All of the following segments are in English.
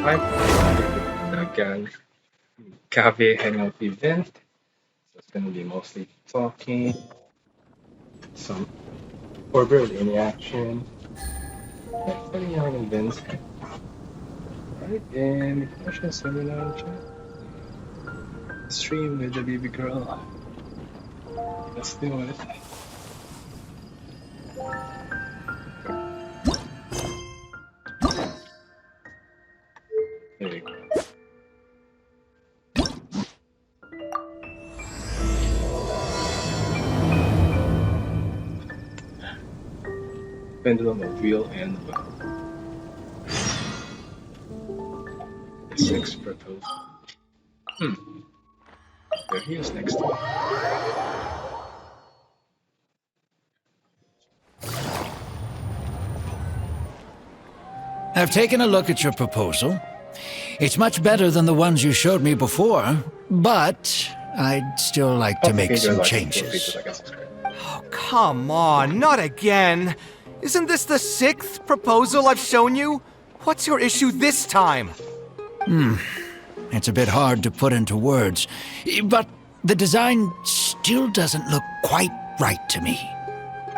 I'm again Kaveh Hangout event. So it's gonna be mostly talking, some orbital action, like funny on events. Right, and question seminar chat. Stream with the baby girl. Let's do it. There you go. Pendulum of wheel and well. The sixth proposal. There he is next time. I've taken a look at your proposal. It's much better than the ones you showed me before, but I'd still like to make some changes. Oh, come on, not again. Isn't this the sixth proposal I've shown you? What's your issue this time? It's a bit hard to put into words, but the design still doesn't look quite right to me.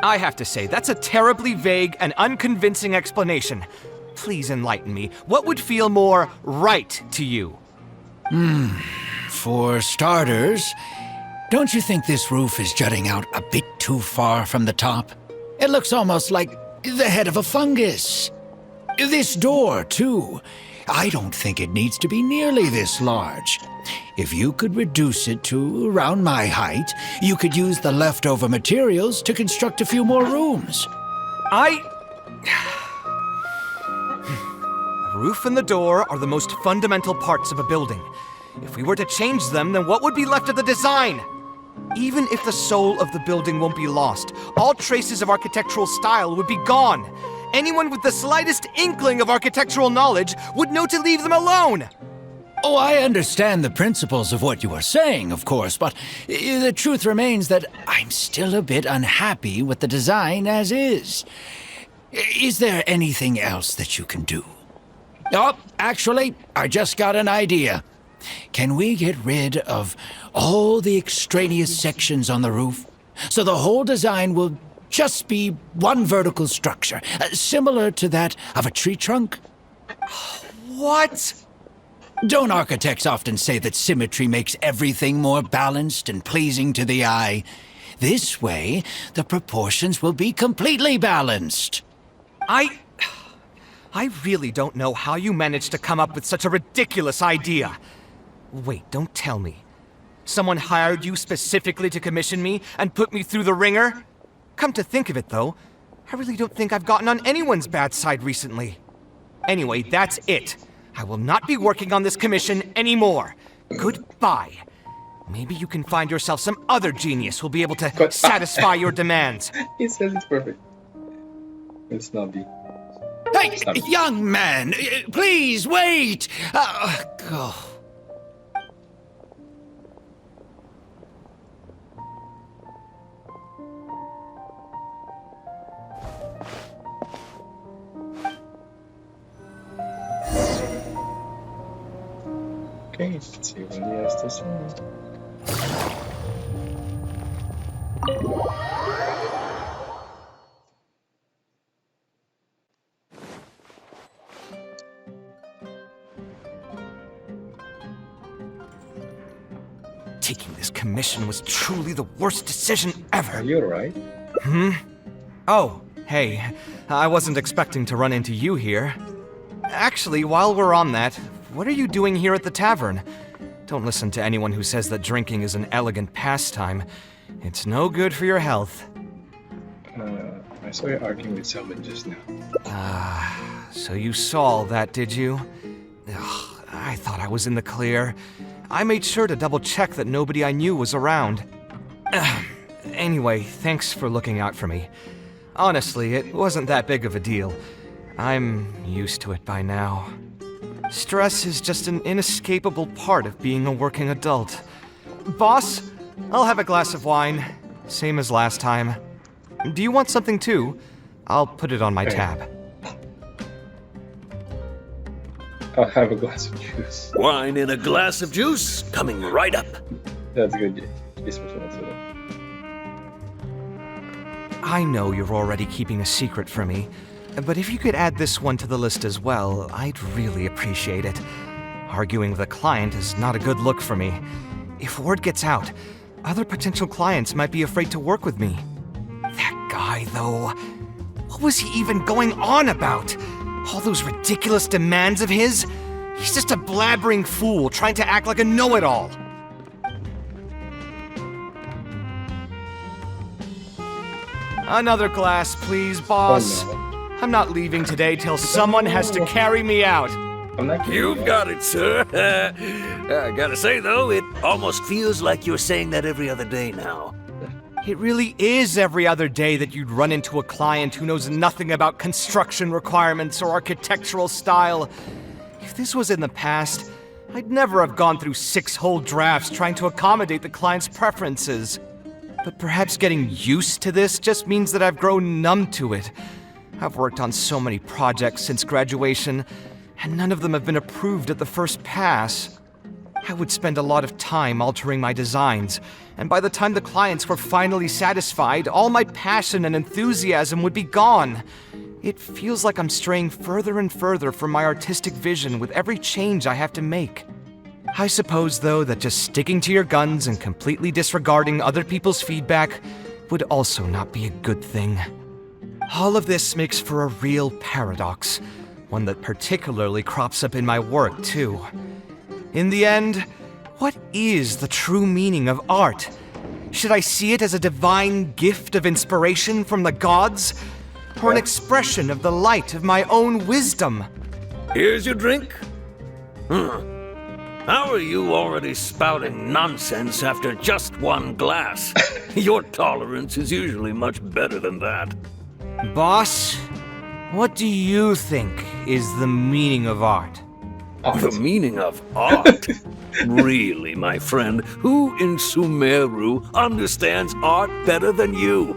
I have to say, that's a terribly vague and unconvincing explanation. Please enlighten me. What would feel more right to you? For starters, don't you think this roof is jutting out a bit too far from the top? It looks almost like the head of a fungus. This door, too. I don't think it needs to be nearly this large. If you could reduce it to around my height, you could use the leftover materials to construct a few more rooms. The roof and the door are the most fundamental parts of a building. If we were to change them, then what would be left of the design? Even if the soul of the building won't be lost, all traces of architectural style would be gone. Anyone with the slightest inkling of architectural knowledge would know to leave them alone. Oh, I understand the principles of what you are saying, of course, but the truth remains that I'm still a bit unhappy with the design as is. Is there anything else that you can do? Oh, actually, I just got an idea. Can we get rid of all the extraneous sections on the roof so the whole design will just be one vertical structure, similar to that of a tree trunk? What? Don't architects often say that symmetry makes everything more balanced and pleasing to the eye? This way, the proportions will be completely balanced. I really don't know how you managed to come up with such a ridiculous idea. Wait, don't tell me. Someone hired you specifically to commission me and put me through the ringer? Come to think of it, though, I really don't think I've gotten on anyone's bad side recently. Anyway, that's it. I will not be working on this commission anymore. Goodbye. Maybe you can find yourself some other genius who'll be able to satisfy your demands. He says it's perfect. It's not be. Hey, young man, please wait! Go. Okay, let's see what he has to say. Taking this commission was truly the worst decision ever. Are you alright? Oh, hey, I wasn't expecting to run into you here. Actually, while we're on that, what are you doing here at the tavern? Don't listen to anyone who says that drinking is an elegant pastime. It's no good for your health. I saw you arguing with someone just now. So you saw all that, did you? Ugh, I thought I was in the clear. I made sure to double-check that nobody I knew was around. Anyway, thanks for looking out for me. Honestly, it wasn't that big of a deal. I'm used to it by now. Stress is just an inescapable part of being a working adult. Boss, I'll have a glass of wine. Same as last time. Do you want something too? I'll put it on my tab. I'll have a glass of juice. Wine in a glass of juice, coming right up. That's good. Yes, much also. I know you're already keeping a secret from me, but if you could add this one to the list as well, I'd really appreciate it. Arguing with a client is not a good look for me. If word gets out, other potential clients might be afraid to work with me. That guy, though, what was he even going on about? All those ridiculous demands of his? He's just a blabbering fool trying to act like a know-it-all. Another glass, please, boss. Oh, no. I'm not leaving today till someone has to carry me out. I'm not kidding. You've got it, sir. I gotta say, though, it almost feels like you're saying that every other day now. It really is every other day that you'd run into a client who knows nothing about construction requirements or architectural style. If this was in the past, I'd never have gone through 6 whole drafts trying to accommodate the client's preferences. But perhaps getting used to this just means that I've grown numb to it. I've worked on so many projects since graduation, and none of them have been approved at the first pass. I would spend a lot of time altering my designs, and by the time the clients were finally satisfied, all my passion and enthusiasm would be gone. It feels like I'm straying further and further from my artistic vision with every change I have to make. I suppose, though, that just sticking to your guns and completely disregarding other people's feedback would also not be a good thing. All of this makes for a real paradox, one that particularly crops up in my work, too. In the end, what is the true meaning of art? Should I see it as a divine gift of inspiration from the gods, or an expression of the light of my own wisdom? Here's your drink. How are you already spouting nonsense after just one glass? Your tolerance is usually much better than that. Boss, what do you think is the meaning of art? The meaning of art? Really, my friend, who in Sumeru understands art better than you?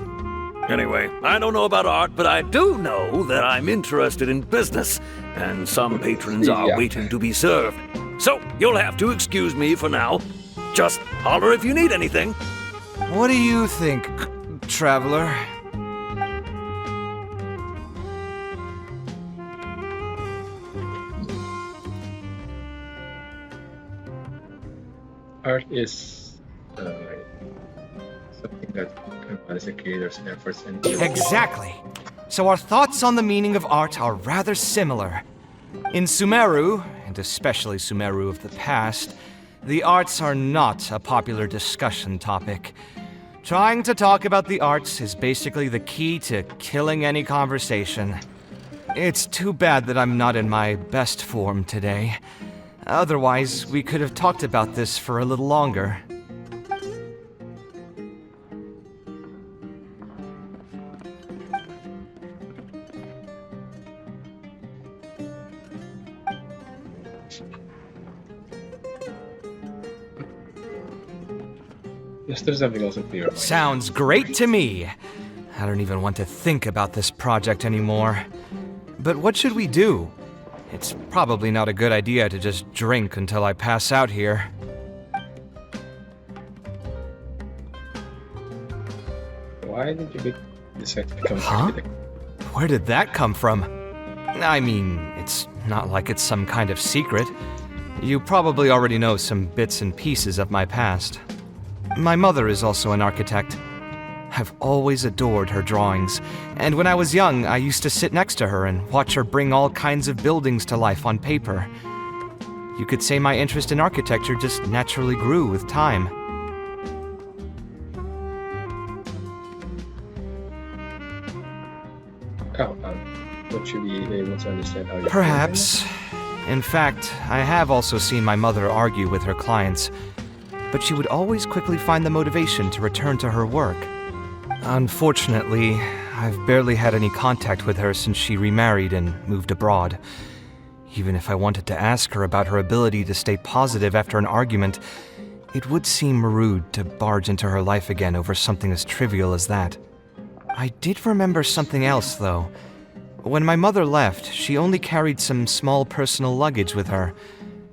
Anyway, I don't know about art, but I do know that I'm interested in business, and some patrons are waiting to be served. So, you'll have to excuse me for now. Just holler if you need anything. What do you think, traveler? Art is something that embodies a creator's efforts and Exactly. So our thoughts on the meaning of art are rather similar. In Sumeru, and especially Sumeru of the past, the arts are not a popular discussion topic. Trying to talk about the arts is basically the key to killing any conversation. It's too bad that I'm not in my best form today. Otherwise, we could have talked about this for a little longer. Yes, there's something else clear. Sounds great to me. I don't even want to think about this project anymore. But what should we do? It's probably not a good idea to just drink until I pass out here. Why did you decide to become an Huh? architect? Where did that come from? I mean, it's not like it's some kind of secret. You probably already know some bits and pieces of my past. My mother is also an architect. I've always adored her drawings, and when I was young, I used to sit next to her and watch her bring all kinds of buildings to life on paper. You could say my interest in architecture just naturally grew with time. Would you be able to understand how you're Perhaps. In fact, I have also seen my mother argue with her clients, but she would always quickly find the motivation to return to her work. Unfortunately, I've barely had any contact with her since she remarried and moved abroad. Even if I wanted to ask her about her ability to stay positive after an argument, it would seem rude to barge into her life again over something as trivial as that. I did remember something else, though. When my mother left, she only carried some small personal luggage with her.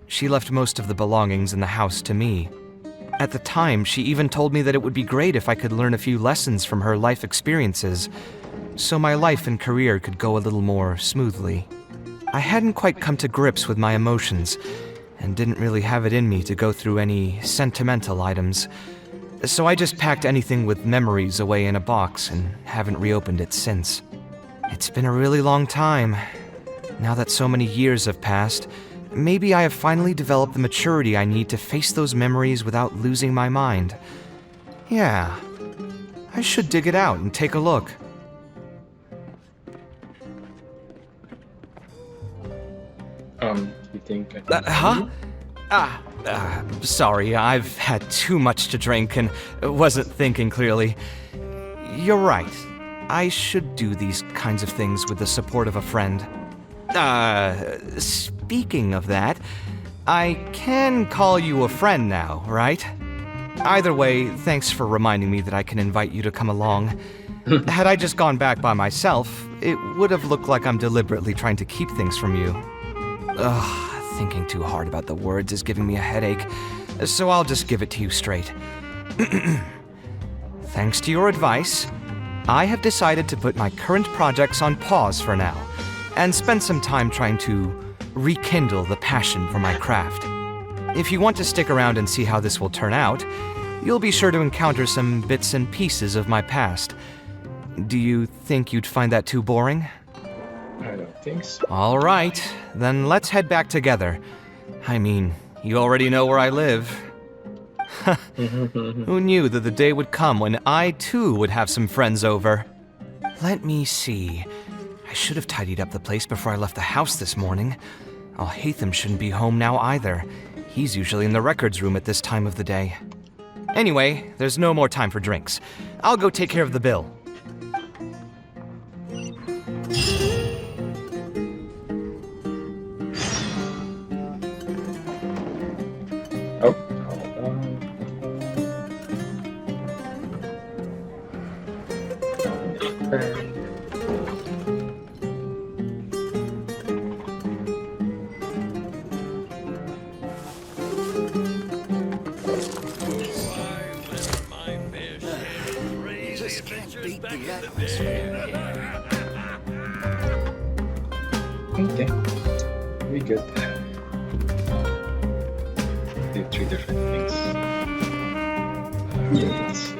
She left most of the belongings in the house to me. At the time, she even told me that it would be great if I could learn a few lessons from her life experiences, so my life and career could go a little more smoothly. I hadn't quite come to grips with my emotions, and didn't really have it in me to go through any sentimental items, so I just packed anything with memories away in a box and haven't reopened it since. It's been a really long time. Now that so many years have passed, maybe I have finally developed the maturity I need to face those memories without losing my mind. Yeah, I should dig it out and take a look. You think I can Sorry, I've had too much to drink and wasn't thinking clearly. You're right. I should do these kinds of things with the support of a friend. Speaking of that, I can call you a friend now, right? Either way, thanks for reminding me that I can invite you to come along. Had I just gone back by myself, it would have looked like I'm deliberately trying to keep things from you. Thinking too hard about the words is giving me a headache, so I'll just give it to you straight. Thanks to your advice, I have decided to put my current projects on pause for now, and spend some time trying to rekindle the passion for my craft. If you want to stick around and see how this will turn out, you'll be sure to encounter some bits and pieces of my past. Do you think you'd find that too boring? I don't think so. All right, then let's head back together. I mean, you already know where I live. Who knew that the day would come when I too would have some friends over? Let me see. I should have tidied up the place before I left the house this morning. Hatham shouldn't be home now either. He's usually in the records room at this time of the day. Anyway, there's no more time for drinks. I'll go take care of the bill. Oh, hold on. Okay, we good. Do three different things. Let's see.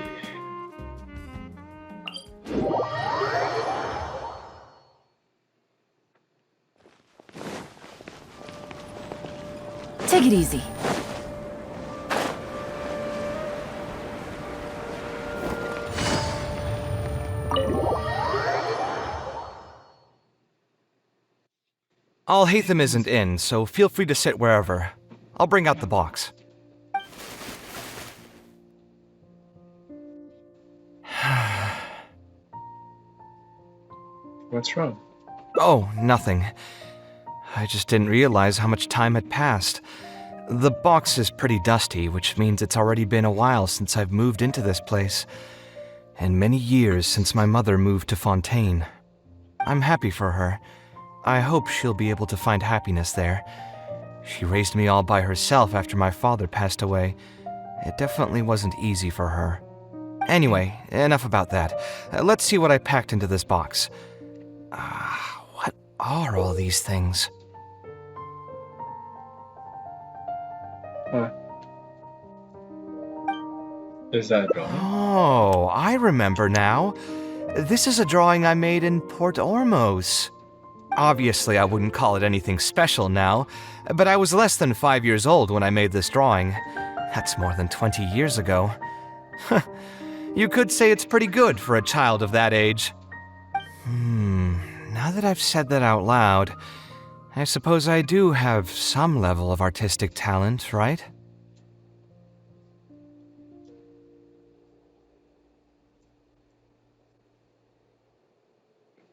Take it easy. Hatham isn't in, so feel free to sit wherever. I'll bring out the box. What's wrong? Oh, nothing. I just didn't realize how much time had passed. The box is pretty dusty, which means it's already been a while since I've moved into this place, and many years since my mother moved to Fontaine. I'm happy for her. I hope she'll be able to find happiness there. She raised me all by herself after my father passed away. It definitely wasn't easy for her. Anyway, enough about that. Let's see what I packed into this box. What are all these things? Is that a drawing? Oh, I remember now. This is a drawing I made in Port Ormos. Obviously, I wouldn't call it anything special now, but I was less than 5 years old when I made this drawing. That's more than 20 years ago. You could say it's pretty good for a child of that age. Now that I've said that out loud, I suppose I do have some level of artistic talent, right?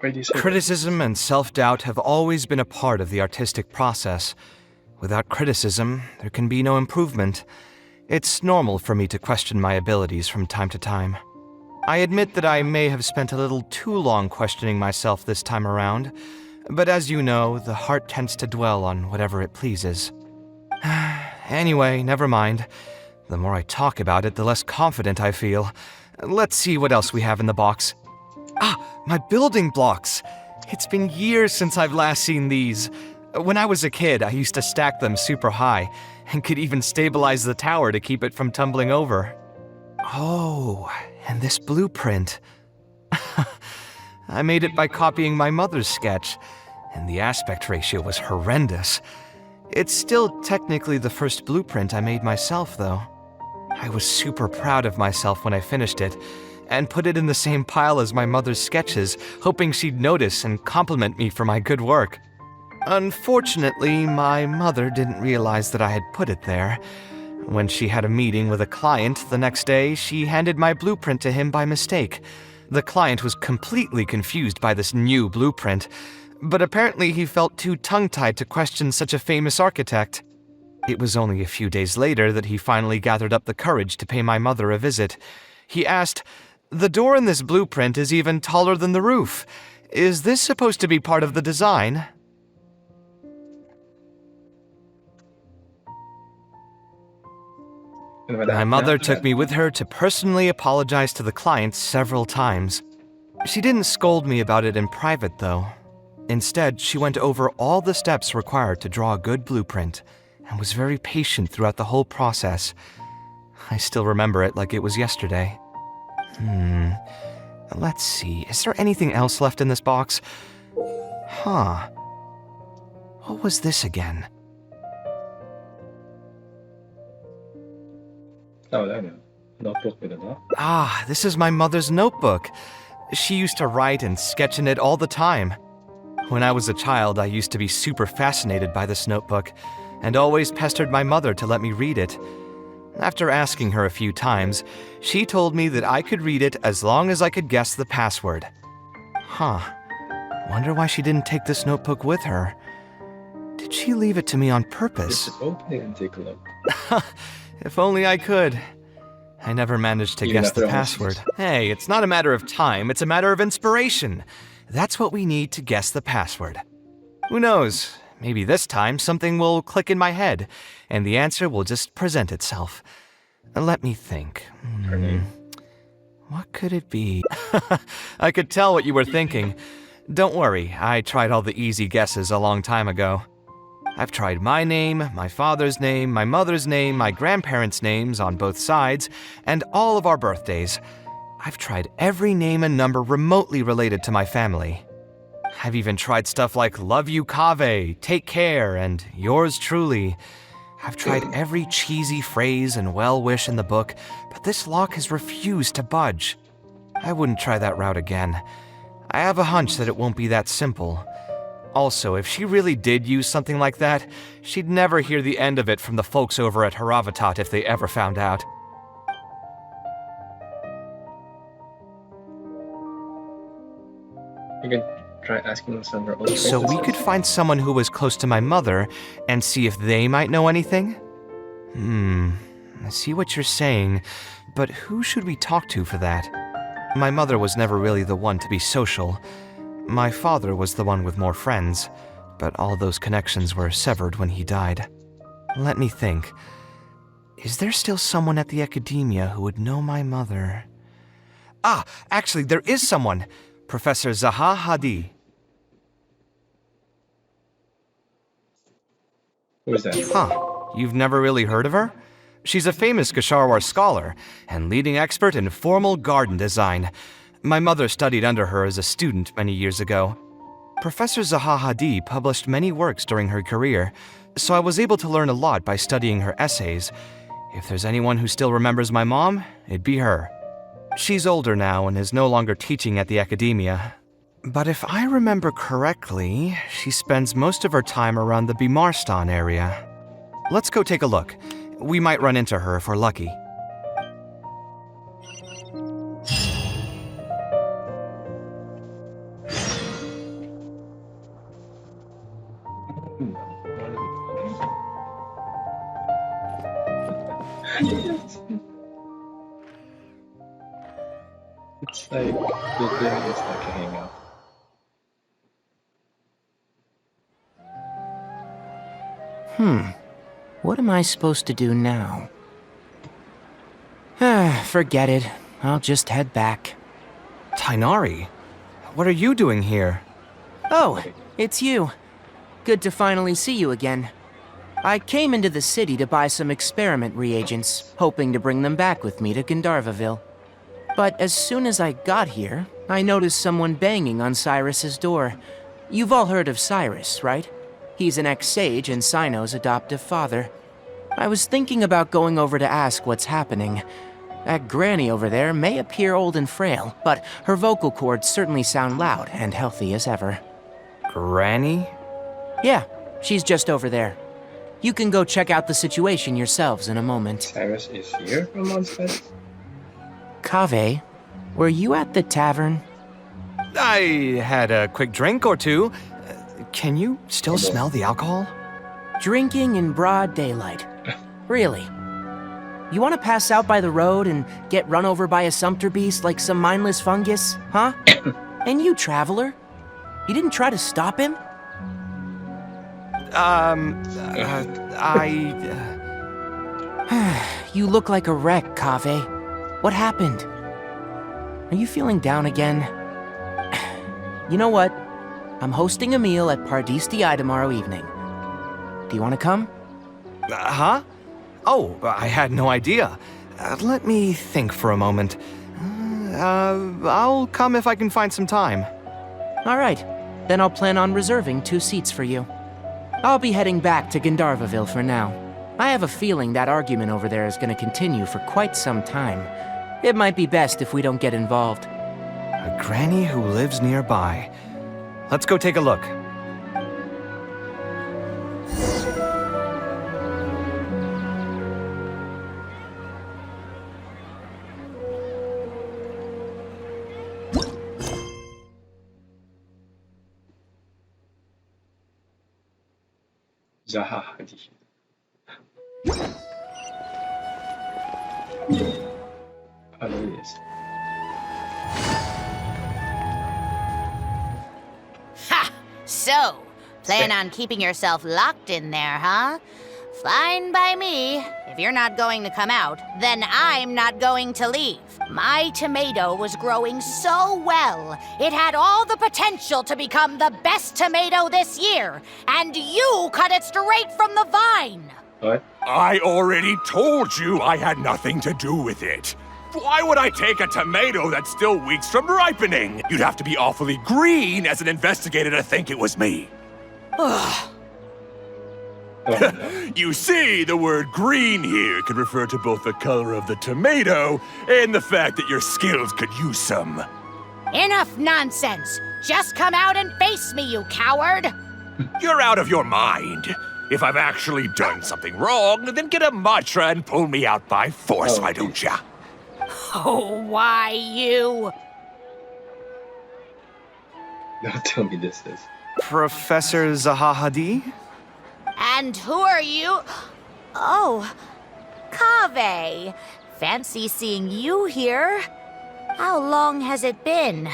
Why do you say that? Criticism and self-doubt have always been a part of the artistic process. Without criticism, there can be no improvement. It's normal for me to question my abilities from time to time. I admit that I may have spent a little too long questioning myself this time around, but as you know, the heart tends to dwell on whatever it pleases. Anyway, never mind. The more I talk about it, the less confident I feel. Let's see what else we have in the box. Ah, my building blocks! It's been years since I've last seen these. When I was a kid, I used to stack them super high, and could even stabilize the tower to keep it from tumbling over. Oh, and this blueprint. I made it by copying my mother's sketch, and the aspect ratio was horrendous. It's still technically the first blueprint I made myself, though. I was super proud of myself when I finished it, and put it in the same pile as my mother's sketches, hoping she'd notice and compliment me for my good work. Unfortunately, my mother didn't realize that I had put it there. When she had a meeting with a client the next day, she handed my blueprint to him by mistake. The client was completely confused by this new blueprint, but apparently he felt too tongue-tied to question such a famous architect. It was only a few days later that he finally gathered up the courage to pay my mother a visit. He asked, "The door in this blueprint is even taller than the roof. Is this supposed to be part of the design?" My mother took me with her to personally apologize to the client several times. She didn't scold me about it in private, though. Instead, she went over all the steps required to draw a good blueprint, and was very patient throughout the whole process. I still remember it like it was yesterday. Let's see, is there anything else left in this box? Huh. What was this again? Oh, I know. Notebook with a dot. Ah, this is my mother's notebook. She used to write and sketch in it all the time. When I was a child, I used to be super fascinated by this notebook, and always pestered my mother to let me read it. After asking her a few times, she told me that I could read it as long as I could guess the password. Huh. Wonder why she didn't take this notebook with her. Did she leave it to me on purpose? Just open it and take a look. If only I could. I never managed to guess the password. Hey, it's not a matter of time, it's a matter of inspiration. That's what we need to guess the password. Who knows? Maybe this time something will click in my head, and the answer will just present itself. Let me think. Her name. What could it be? I could tell what you were thinking. Don't worry, I tried all the easy guesses a long time ago. I've tried my name, my father's name, my mother's name, my grandparents' names on both sides, and all of our birthdays. I've tried every name and number remotely related to my family. I've even tried stuff like love you Kaveh, take care, and yours truly. I've tried every cheesy phrase and well-wish in the book, but this lock has refused to budge. I wouldn't try that route again. I have a hunch that it won't be that simple. Also, if she really did use something like that, she'd never hear the end of it from the folks over at Haravatat if they ever found out. You can try asking some of her old So we could find someone who was close to my mother and see if they might know anything? I see what you're saying, but who should we talk to for that? My mother was never really the one to be social. My father was the one with more friends, but all those connections were severed when he died. Let me think. Is there still someone at the academia who would know my mother? Ah, actually, there is someone. Professor Zaha Hadi. Who is that? Huh, you've never really heard of her? She's a famous Gasharwar scholar and leading expert in formal garden design. My mother studied under her as a student many years ago. Professor Zaha Hadi published many works during her career, so I was able to learn a lot by studying her essays. If there's anyone who still remembers my mom, it'd be her. She's older now and is no longer teaching at the academia. But if I remember correctly, she spends most of her time around the Bimarstan area. Let's go take a look. We might run into her if we're lucky. It's like building is like a hangout. What am I supposed to do now? Forget it. I'll just head back. Tainari, what are you doing here? Oh, it's you. Good to finally see you again. I came into the city to buy some experiment reagents, hoping to bring them back with me to Gandharvaville. But as soon as I got here, I noticed someone banging on Cyrus's door. You've all heard of Cyrus, right? He's an ex-sage and Sino's adoptive father. I was thinking about going over to ask what's happening. That granny over there may appear old and frail, but her vocal cords certainly sound loud and healthy as ever. Granny? Yeah, she's just over there. You can go check out the situation yourselves in a moment. Cyrus is here from Mondstadt? Kaveh, were you at the tavern? I had a quick drink or two. Can you still smell the alcohol? Drinking in broad daylight. Really? You want to pass out by the road and get run over by a sumpter beast like some mindless fungus, huh? And you, traveler? You didn't try to stop him? You look like a wreck, Kaveh. What happened? Are you feeling down again? You know what? I'm hosting a meal at Pardis Eye tomorrow evening. Do you want to come? Huh? Oh, I had no idea. Let me think for a moment. I'll come if I can find some time. All right. Then I'll plan on reserving 2 seats for you. I'll be heading back to Gandharvaville for now. I have a feeling that argument over there is going to continue for quite some time. It might be best if we don't get involved. A granny who lives nearby. Let's go take a look. Zaha Hadid. Hello, yes. Ha! So, plan on keeping yourself locked in there, huh? Fine by me. If you're not going to come out, then I'm not going to leave. My tomato was growing so well. It had all the potential to become the best tomato this year. And you cut it straight from the vine. What? I already told you I had nothing to do with it. Why would I take a tomato that's still weeks from ripening? You'd have to be awfully green as an investigator to think it was me. Oh, no. You see, the word green here could refer to both the color of the tomato and the fact that your skills could use some. Enough nonsense. Just come out and face me, you coward. You're out of your mind. If I've actually done something wrong, then get a mantra and pull me out by force, Oh, why don't ya? Oh, why you? Don't tell me this is. Professor Zahahadi? And who are you? Oh, Kaveh. Fancy seeing you here. How long has it been?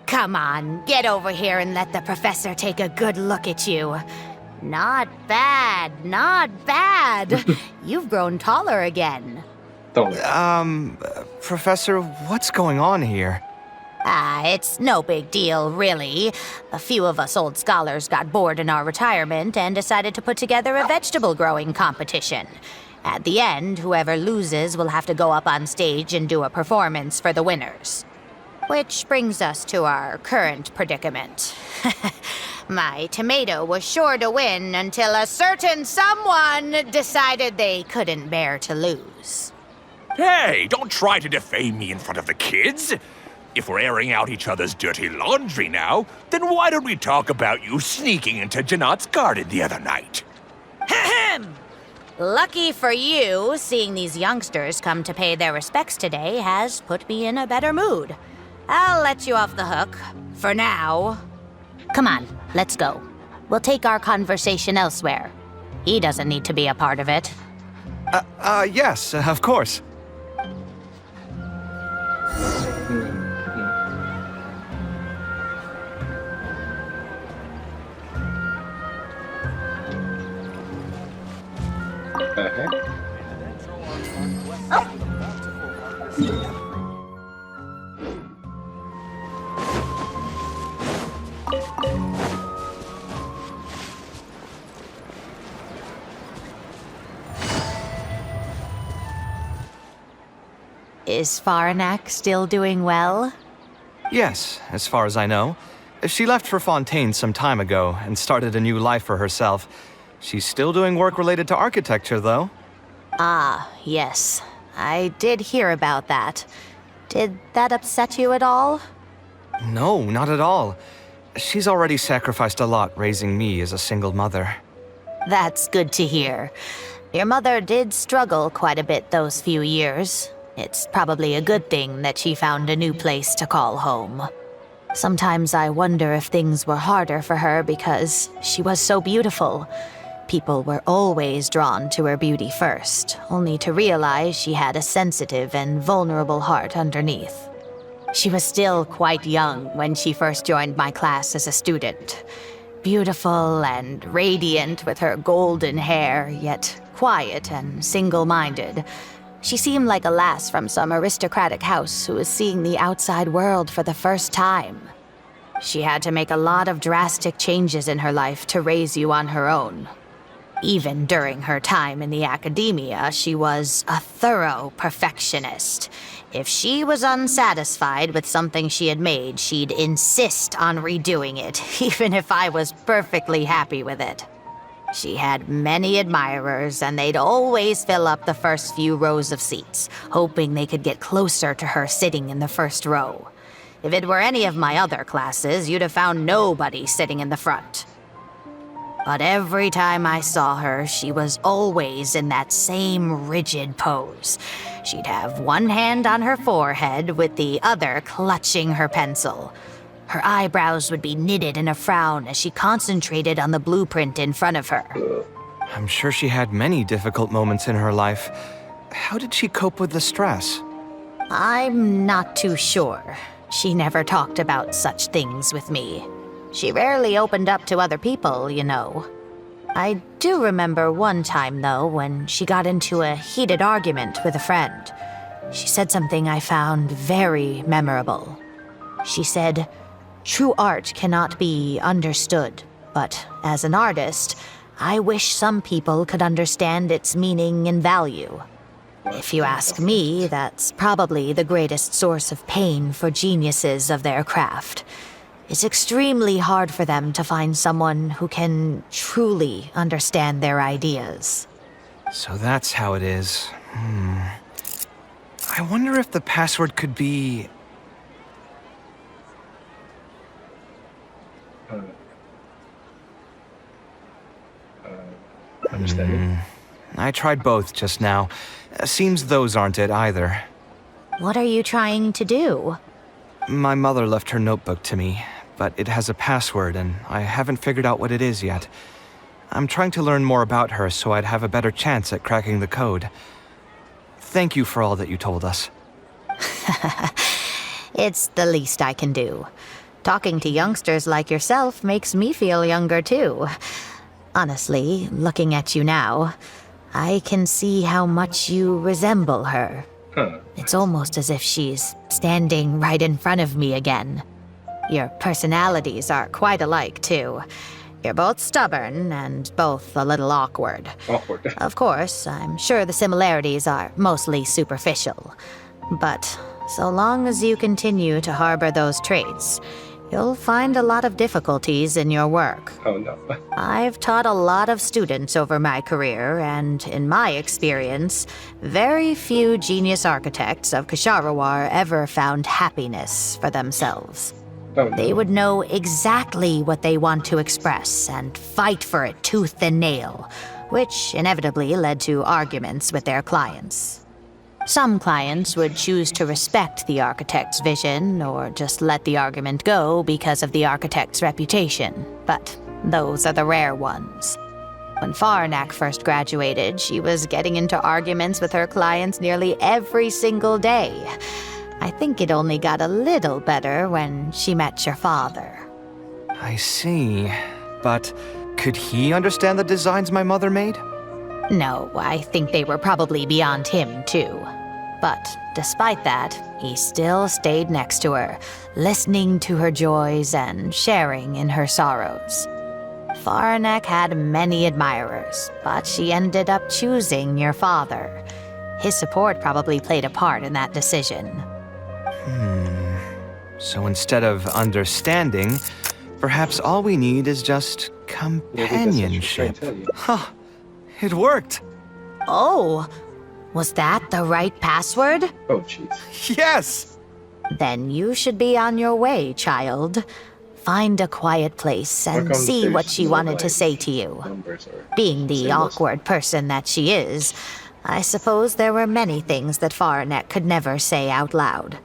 Come on, get over here and let the professor take a good look at you. Not bad, not bad. You've grown taller again. Don't. Professor, what's going on here? It's no big deal, really. A few of us old scholars got bored in our retirement and decided to put together a vegetable growing competition. At the end, whoever loses will have to go up on stage and do a performance for the winners. Which brings us to our current predicament. My tomato was sure to win until a certain someone decided they couldn't bear to lose. Hey, don't try to defame me in front of the kids. If we're airing out each other's dirty laundry now, then why don't we talk about you sneaking into Janat's garden the other night? Ahem! Lucky for you, seeing these youngsters come to pay their respects today has put me in a better mood. I'll let you off the hook, for now. Come on, let's go. We'll take our conversation elsewhere. He doesn't need to be a part of it. Yes, of course. Is Faranak still doing well? Yes, as far as I know. She left for Fontaine some time ago and started a new life for herself. She's still doing work related to architecture, though. Ah, yes. I did hear about that. Did that upset you at all? No, not at all. She's already sacrificed a lot raising me as a single mother. That's good to hear. Your mother did struggle quite a bit those few years. It's probably a good thing that she found a new place to call home. Sometimes I wonder if things were harder for her because she was so beautiful. People were always drawn to her beauty first, only to realize she had a sensitive and vulnerable heart underneath. She was still quite young when she first joined my class as a student. Beautiful and radiant with her golden hair, yet quiet and single-minded. She seemed like a lass from some aristocratic house who was seeing the outside world for the first time. She had to make a lot of drastic changes in her life to raise you on her own. Even during her time in the academia, she was a thorough perfectionist. If she was unsatisfied with something she had made, she'd insist on redoing it, even if I was perfectly happy with it. She had many admirers, and they'd always fill up the first few rows of seats, hoping they could get closer to her sitting in the first row. If it were any of my other classes, you'd have found nobody sitting in the front. But every time I saw her, she was always in that same rigid pose. She'd have one hand on her forehead with the other clutching her pencil. Her eyebrows would be knitted in a frown as she concentrated on the blueprint in front of her. I'm sure she had many difficult moments in her life. How did she cope with the stress? I'm not too sure. She never talked about such things with me. She rarely opened up to other people, you know. I do remember one time, though, when she got into a heated argument with a friend. She said something I found very memorable. She said, "True art cannot be understood, but as an artist, I wish some people could understand its meaning and value." If you ask me, that's probably the greatest source of pain for geniuses of their craft. It's extremely hard for them to find someone who can truly understand their ideas. So that's how it is. I wonder if the password could be... Understanding? I tried both just now. Seems those aren't it either. What are you trying to do? My mother left her notebook to me, but it has a password and I haven't figured out what it is yet. I'm trying to learn more about her so I'd have a better chance at cracking the code. Thank you for all that you told us. It's the least I can do. Talking to youngsters like yourself makes me feel younger too. Honestly, looking at you now, I can see how much you resemble her. It's almost as if she's standing right in front of me again. Your personalities are quite alike, too. You're both stubborn and both a little awkward. Awkward. Of course, I'm sure the similarities are mostly superficial. But so long as you continue to harbor those traits, you'll find a lot of difficulties in your work. Oh no. I've taught a lot of students over my career, and in my experience, very few genius architects of Ksharawar ever found happiness for themselves. Oh no. They would know exactly what they want to express and fight for it tooth and nail, which inevitably led to arguments with their clients. Some clients would choose to respect the architect's vision or just let the argument go because of the architect's reputation, but those are the rare ones. When Faranak first graduated, she was getting into arguments with her clients nearly every single day. I think it only got a little better when she met your father. I see. But could he understand the designs my mother made? No, I think they were probably beyond him, too. But despite that, he still stayed next to her, listening to her joys and sharing in her sorrows. Faranak had many admirers, but she ended up choosing your father. His support probably played a part in that decision. So instead of understanding, perhaps all we need is just companionship. Huh. It worked. Oh, was that the right password? Oh, jeez. Yes! Then you should be on your way, child. Find a quiet place How and come see what there's she no, wanted to like, say to you. numbers or Being the symbols? awkward person that she is, I suppose there were many things that Faranet could never say out loud.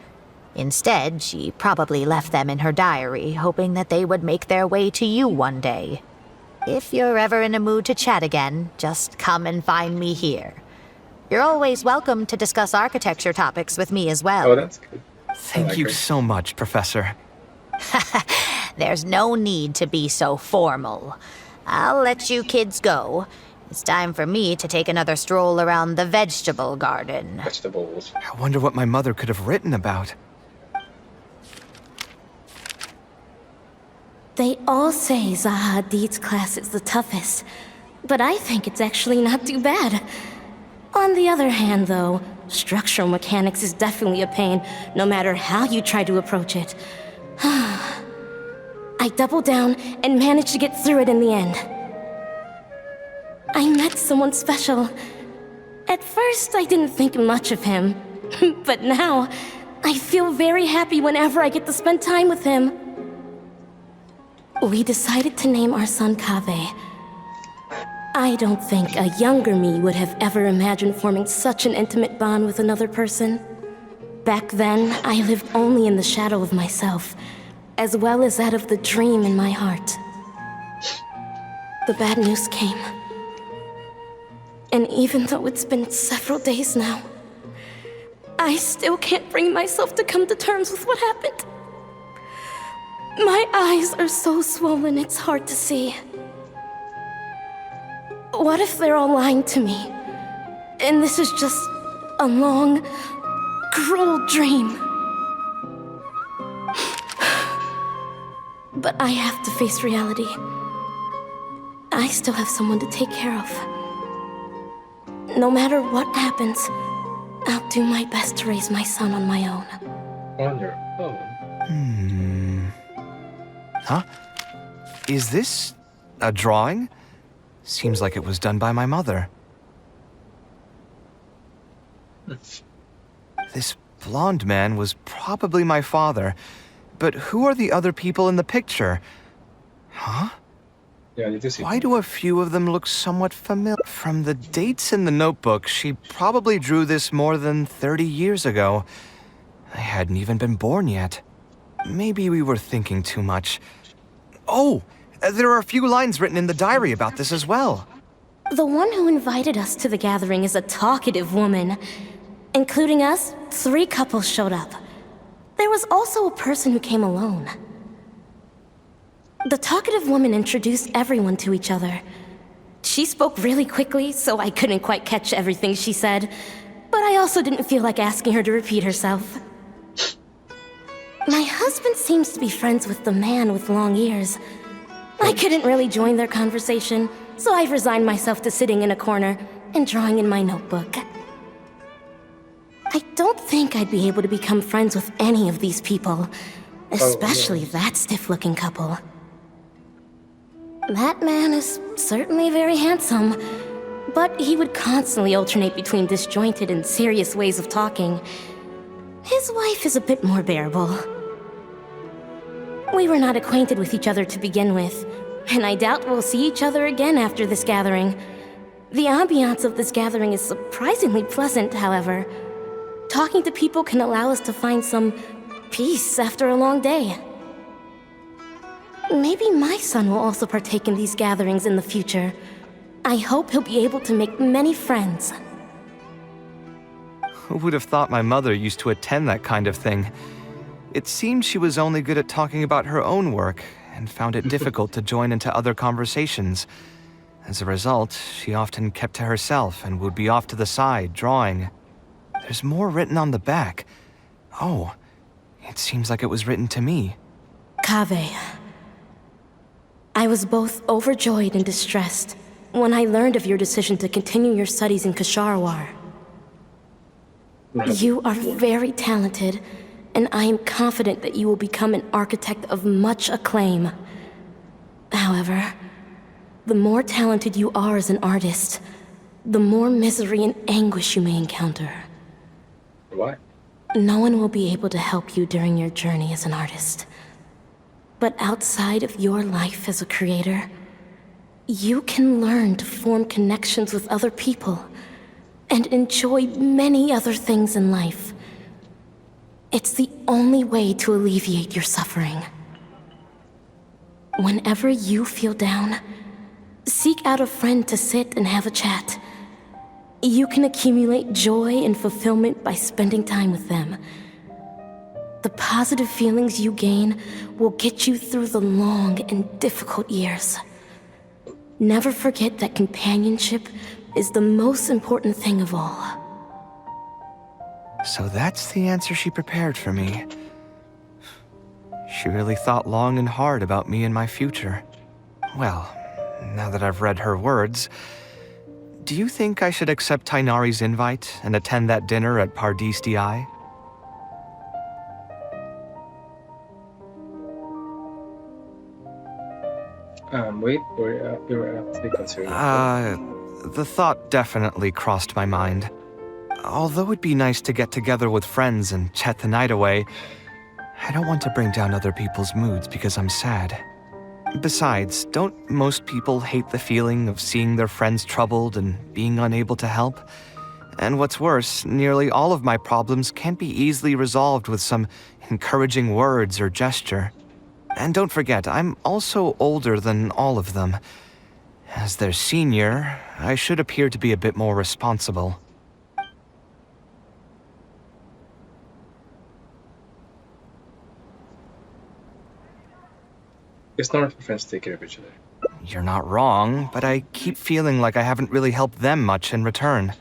Instead, she probably left them in her diary, hoping that they would make their way to you one day. If you're ever in a mood to chat again, just come and find me here. You're always welcome to discuss architecture topics with me as well. Oh, that's good. Thank like you her. so much, Professor. There's no need to be so formal. I'll let you kids go. It's time for me to take another stroll around the vegetable garden. Vegetables. I wonder what my mother could have written about. They all say Zaha Hadid's class is the toughest, but I think it's actually not too bad. On the other hand, though, structural mechanics is definitely a pain, no matter how you try to approach it. I doubled down and managed to get through it in the end. I met someone special. At first, I didn't think much of him, but now, I feel very happy whenever I get to spend time with him. We decided to name our son Kaveh. I don't think a younger me would have ever imagined forming such an intimate bond with another person. Back then, I lived only in the shadow of myself, as well as that of the dream in my heart. The bad news came. And even though it's been several days now, I still can't bring myself to come to terms with what happened. My eyes are so swollen it's hard to see. What if they're all lying to me? And this is just a long, cruel dream. But I have to face reality. I still have someone to take care of. No matter what happens, I'll do my best to raise my son on my own. On your own. Huh? Is this a drawing? Seems like it was done by my mother. This blonde man was probably my father, but who are the other people in the picture? Huh? Yeah, you do see. Why do a few of them look somewhat familiar? From the dates in the notebook, she probably drew this more than 30 years ago. I hadn't even been born yet. Maybe we were thinking too much. Oh, there are a few lines written in the diary about this as well. The one who invited us to the gathering is a talkative woman. Including us, 3 couples showed up. There was also a person who came alone. The talkative woman introduced everyone to each other. She spoke really quickly, so I couldn't quite catch everything she said, but I also didn't feel like asking her to repeat herself. My husband seems to be friends with the man with long ears. I couldn't really join their conversation, so I've resigned myself to sitting in a corner and drawing in my notebook. I don't think I'd be able to become friends with any of these people, especially that stiff-looking couple. That man is certainly very handsome, but he would constantly alternate between disjointed and serious ways of talking. His wife is a bit more bearable. We were not acquainted with each other to begin with, and I doubt we'll see each other again after this gathering. The ambiance of this gathering is surprisingly pleasant, however. Talking to people can allow us to find some peace after a long day. Maybe my son will also partake in these gatherings in the future. I hope he'll be able to make many friends. Who would have thought my mother used to attend that kind of thing? It seemed she was only good at talking about her own work, and found it difficult to join into other conversations. As a result, she often kept to herself and would be off to the side, drawing. There's more written on the back. Oh, it seems like it was written to me. Kaveh. I was both overjoyed and distressed when I learned of your decision to continue your studies in Kasharwar. You are very talented, and I am confident that you will become an architect of much acclaim. However, the more talented you are as an artist, the more misery and anguish you may encounter. Why? No one will be able to help you during your journey as an artist. But outside of your life as a creator, you can learn to form connections with other people and enjoy many other things in life. It's the only way to alleviate your suffering. Whenever you feel down, seek out a friend to sit and have a chat. You can accumulate joy and fulfillment by spending time with them. The positive feelings you gain will get you through the long and difficult years. Never forget that companionship is the most important thing of all. So that's the answer she prepared for me. She really thought long and hard about me and my future. Well, now that I've read her words, do you think I should accept Tainari's invite and attend that dinner at Pardis Di? Wait, you're actually considering. The thought definitely crossed my mind. Although it'd be nice to get together with friends and chat the night away, I don't want to bring down other people's moods because I'm sad. Besides, don't most people hate the feeling of seeing their friends troubled and being unable to help? And what's worse, nearly all of my problems can't be easily resolved with some encouraging words or gesture. And don't forget, I'm also older than all of them. As their senior, I should appear to be a bit more responsible. It's not for friends to take care of each other. You're not wrong, but I keep feeling like I haven't really helped them much in return.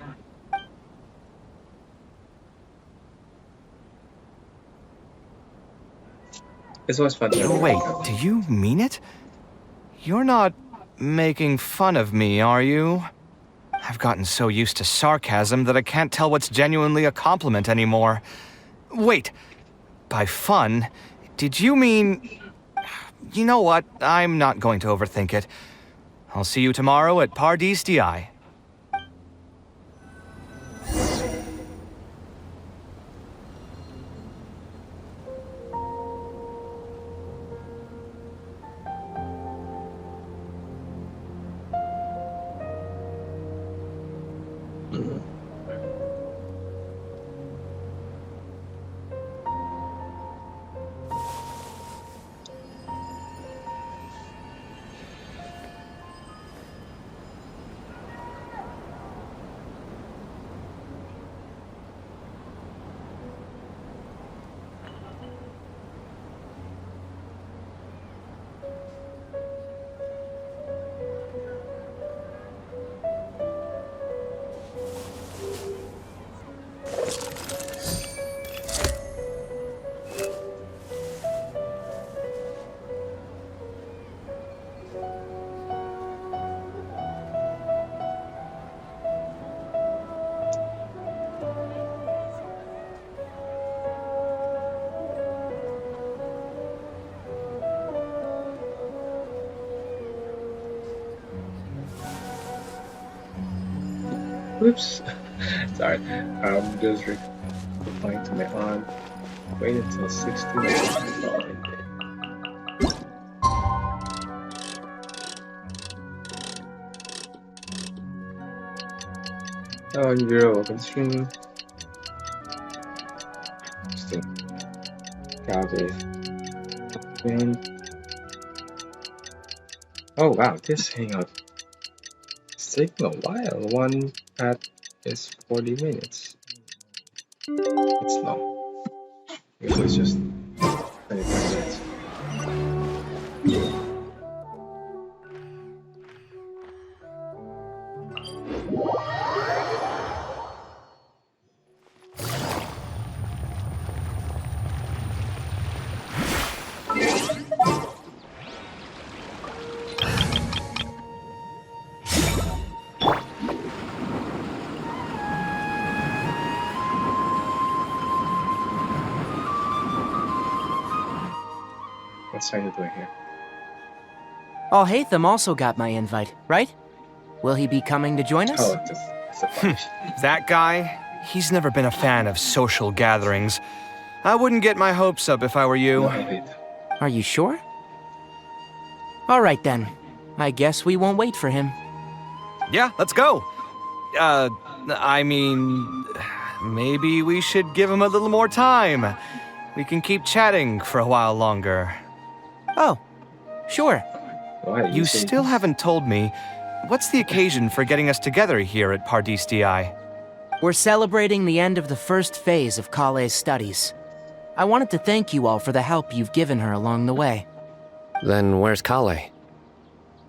It's always fun to Wait, do you mean it? You're not making fun of me, are you? I've gotten so used to sarcasm that I can't tell what's genuinely a compliment anymore. Wait, by fun, did you mean... You know what? I'm not going to overthink it. I'll see you tomorrow at Pardis Di. Oops. Sorry. I'm just replying to my aunt. Wait until 16 minutes. Oh, you're welcome to stream. Interesting. Kaveh. And oh wow, this hangout is taking a while. One path is 40 minutes. It's long. Usually it's just 25 minutes. What's China doing here? Alhaitham also got my invite, right? Will he be coming to join us? Oh, it's a punch. That guy, he's never been a fan of social gatherings. I wouldn't get my hopes up if I were you. No, I hate. Are you sure? All right then. I guess we won't wait for him. Yeah, let's go. I mean, maybe we should give him a little more time. We can keep chatting for a while longer. Oh, sure. Why? You say- still haven't told me, what's the occasion for getting us together here at Pardis DI? We're celebrating the end of the first phase of Kaveh's studies. I wanted to thank you all for the help you've given her along the way. Then where's Kaveh?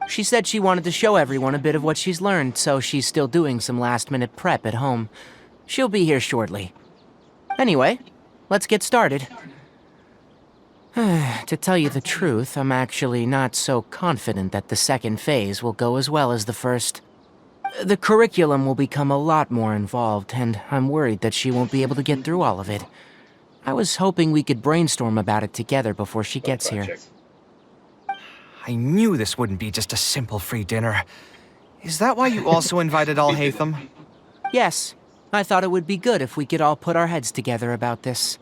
She said she wanted to show everyone a bit of what she's learned, so she's still doing some last-minute prep at home. She'll be here shortly. Anyway, let's get started. To tell you the truth, I'm actually not so confident that the second phase will go as well as the first. The curriculum will become a lot more involved, and I'm worried that she won't be able to get through all of it. I was hoping we could brainstorm about it together before she gets here. Project. I knew this wouldn't be just a simple free dinner. Is that why you also invited Alhaitham? Yes, I thought it would be good if we could all put our heads together about this.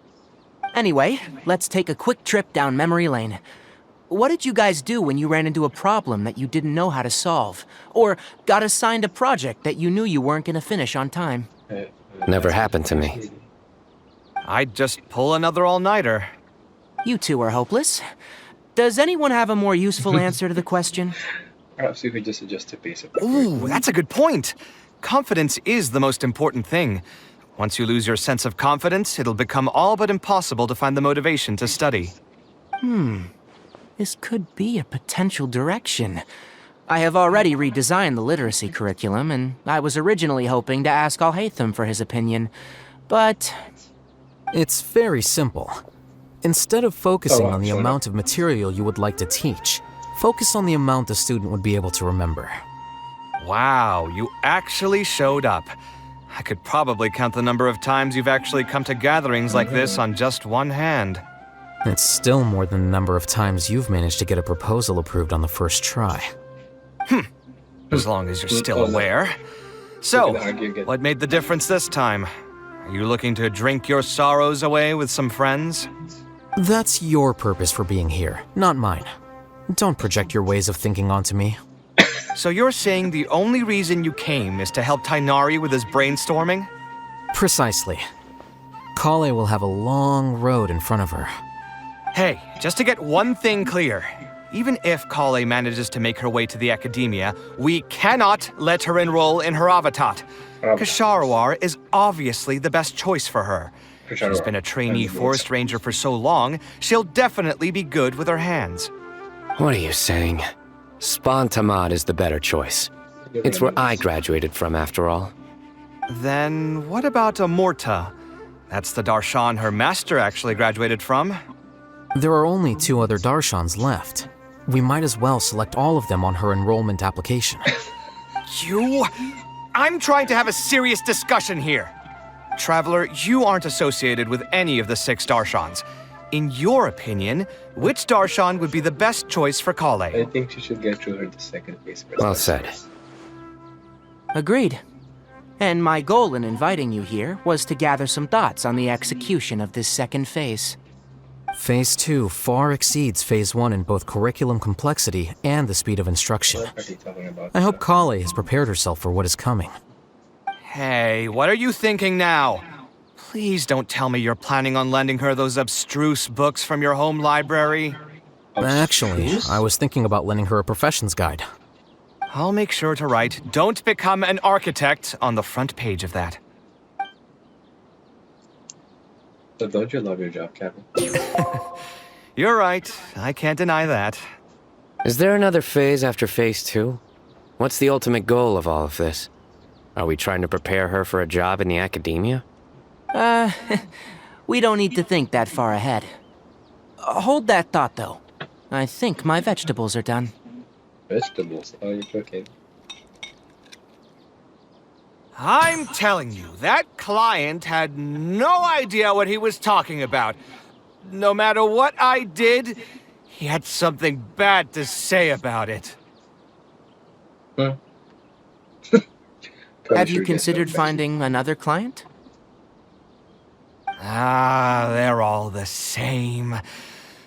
Anyway, let's take a quick trip down memory lane. What did you guys do when you ran into a problem that you didn't know how to solve? Or got assigned a project that you knew you weren't going to finish on time? Never happened to me. I'd just pull another all-nighter. You two are hopeless. Does anyone have a more useful answer to the question? Perhaps we could just adjust the pace of the Ooh, that's a good point. Confidence is the most important thing. Once you lose your sense of confidence, it'll become all but impossible to find the motivation to study. This could be a potential direction. I have already redesigned the literacy curriculum, and I was originally hoping to ask Alhaitham for his opinion. But It's very simple. Instead of focusing Oh, on the sorry. amount of material you would like to teach, focus on the amount the student would be able to remember. Wow, you actually showed up. I could probably count the number of times you've actually come to gatherings like this on just one hand. It's still more than the number of times you've managed to get a proposal approved on the first try. As long as you're still Oh, no. aware. So, We can argue again. what made the difference this time? Are you looking to drink your sorrows away with some friends? That's your purpose for being here, not mine. Don't project your ways of thinking onto me. So you're saying the only reason you came is to help Tainari with his brainstorming? Precisely. Kale will have a long road in front of her. Hey, just to get one thing clear. Even if Kale manages to make her way to the academia, we cannot let her enroll in her avatat. Kasharwar is obviously the best choice for her. She's been a trainee forest ranger for so long, she'll definitely be good with her hands. What are you saying? Spontamad is the better choice. It's where I graduated from, after all. Then what about Amorta? That's the darshan her master actually graduated from. There are only 2 other Darshans left. We might as well select all of them on her enrollment application. I'm trying to have a serious discussion here. Traveler, you aren't associated with any of the 6 darshans. In your opinion, which darshan would be the best choice for Kale? I think she should get through her the second phase first. Well said. agreed. And my goal in inviting you here was to gather some thoughts on the execution of this second phase. Phase 2 far exceeds Phase 1 in both curriculum complexity and the speed of instruction. What are they talking about? I hope Kale has prepared herself for what is coming. Hey, what are you thinking now? Please don't tell me you're planning on lending her those abstruse books from your home library. Actually, I was thinking about lending her a professions guide. I'll make sure to write, "Don't become an architect" on the front page of that. So don't you love your job, Kaveh? You're right, I can't deny that. Is there another phase after Phase 2? What's the ultimate goal of all of this? Are we trying to prepare her for a job in the academia? We don't need to think that far ahead. Hold that thought, though. I think my vegetables are done. Vegetables? Oh, you're joking. I'm telling you, that client had no idea what he was talking about. No matter what I did, He had something bad to say about it. Huh? Have you considered finding another client? Ah, they're all the same. I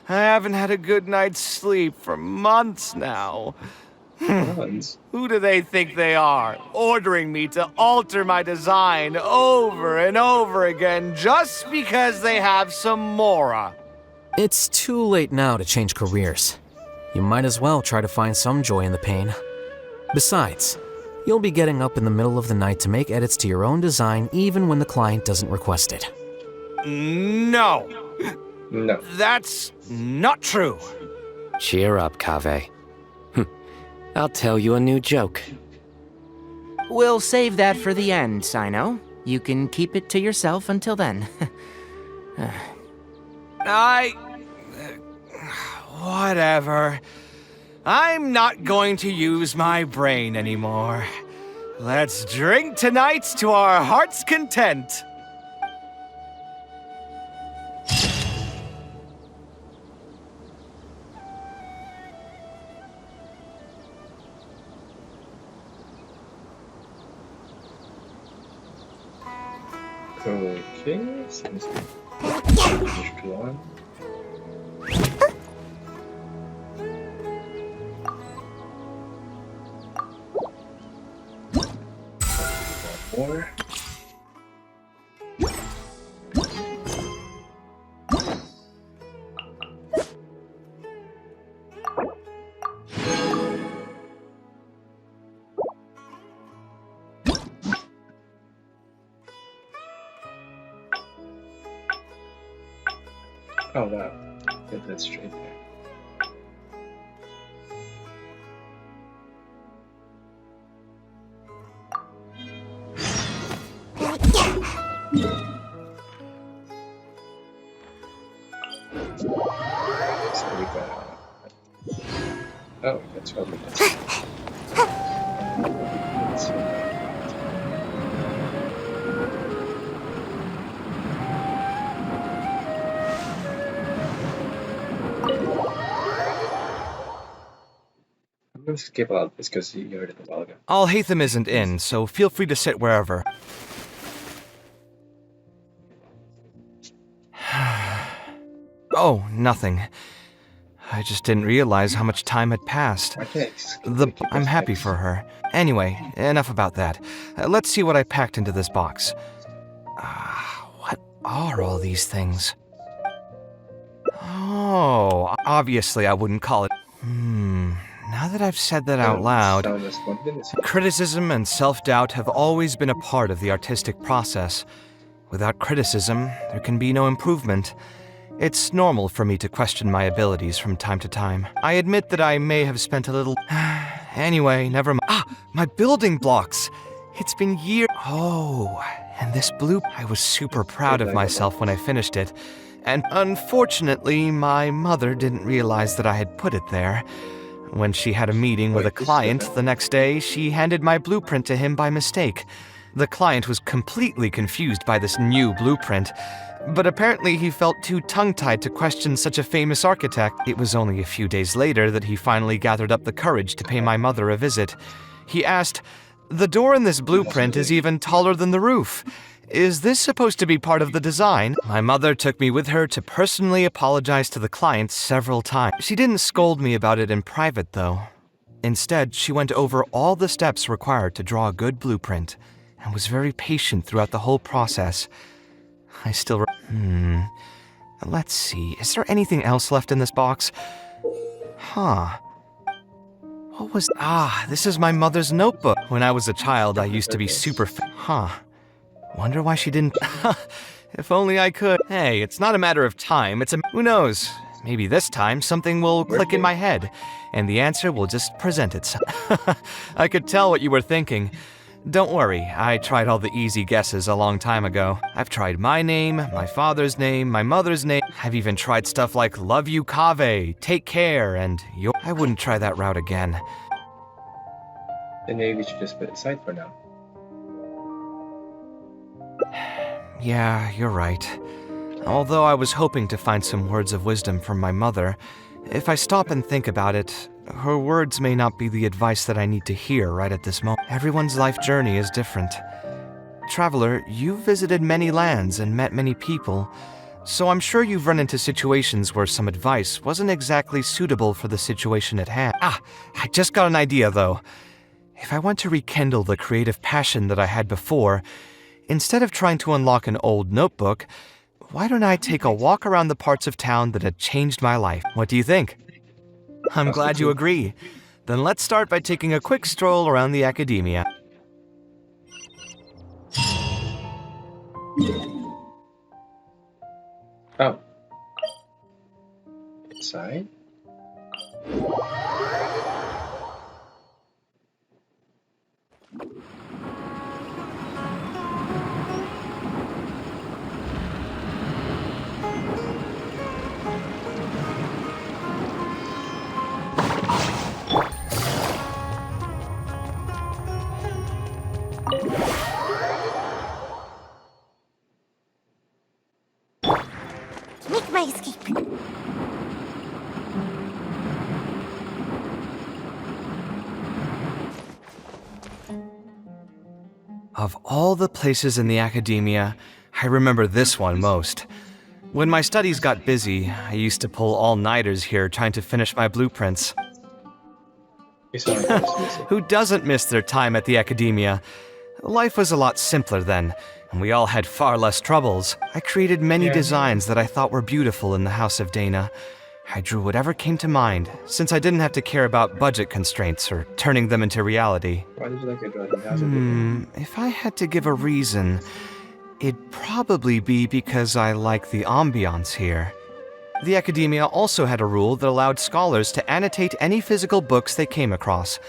haven't had a good night's sleep for months now. Who do they think they are, ordering me to alter my design over and over again just because they have some mora? It's too late now to change careers. You might as well try to find some joy in the pain. Besides, you'll be getting up in the middle of the night to make edits to your own design even when the client doesn't request it. No. No. That's not true. Cheer up, Kaveh. I'll tell you a new joke. We'll save that for the end, Sino. You can keep it to yourself until then. Whatever. I'm not going to use my brain anymore. Let's drink tonight to our heart's content. Okay, seems to be finished one. One more. Oh wow, get that straight there. So we got. Oh, that's what we got. I'm gonna skip out this because you heard it a while ago. Alhaitham isn't in, so feel free to sit wherever. Oh, nothing. I just didn't realize how much time had passed. Okay, I'm happy for her. Anyway, enough about that. Let's see what I packed into this box. What are all these things? Oh, obviously I wouldn't call it. Now that I've said that out loud, criticism and self-doubt have always been a part of the artistic process. Without criticism, there can be no improvement. It's normal for me to question my abilities from time to time. I admit that I may have spent a little... Anyway, never mind. My building blocks! It's been years... Oh, and this blue... I was super proud of myself when I finished it. And unfortunately, my mother didn't realize that I had put it there. When she had a meeting with a client the next day, she handed my blueprint to him by mistake. The client was completely confused by this new blueprint, but apparently he felt too tongue-tied to question such a famous architect. It was only a few days later that he finally gathered up the courage to pay my mother a visit. He asked, "The door in this blueprint is even taller than the roof. Is this supposed to be part of the design?" My mother took me with her to personally apologize to the client several times. She didn't scold me about it in private, though. Instead, she went over all the steps required to draw a good blueprint, and was very patient throughout the whole process. I still... Let's see, is there anything else left in this box? What was... this is my mother's notebook. When I was a child, I used to be super... Wonder why she didn't... If only I could. Hey, it's not a matter of time, it's a... Who knows? Maybe this time something will click in my head, and the answer will just present itself. I could tell what you were thinking. Don't worry, I tried all the easy guesses a long time ago. I've tried my name, my father's name, my mother's name. I've even tried stuff like love you Kaveh, take care, and your... I wouldn't try that route again. Then maybe we should just put it aside for now. Yeah, you're right. Although I was hoping to find some words of wisdom from my mother, If I stop and think about it, her words may not be the advice that I need to hear right at this moment. Everyone's life journey is different. Traveler, you've visited many lands and met many people, so I'm sure you've run into situations where some advice wasn't exactly suitable for the situation at hand. I just got an idea though. If I want to rekindle the creative passion that I had before, instead of trying to unlock an old notebook, why don't I take a walk around the parts of town that had changed my life? What do you think? I'm glad you agree. Then let's start by taking a quick stroll around the academia. Oh. Inside? Make my escape. Of all the places in the academia, I remember this one most. When my studies got busy, I used to pull all-nighters here trying to finish my blueprints. Who doesn't miss their time at the academia? Life was a lot simpler then, and we all had far less troubles. I created many designs that I thought were beautiful in the House of Dana. I drew whatever came to mind, since I didn't have to care about budget constraints or turning them into reality. Why did you like your drawing? If I had to give a reason, it'd probably be because I like the ambiance here. The academia also had a rule that allowed scholars to annotate any physical books they came across.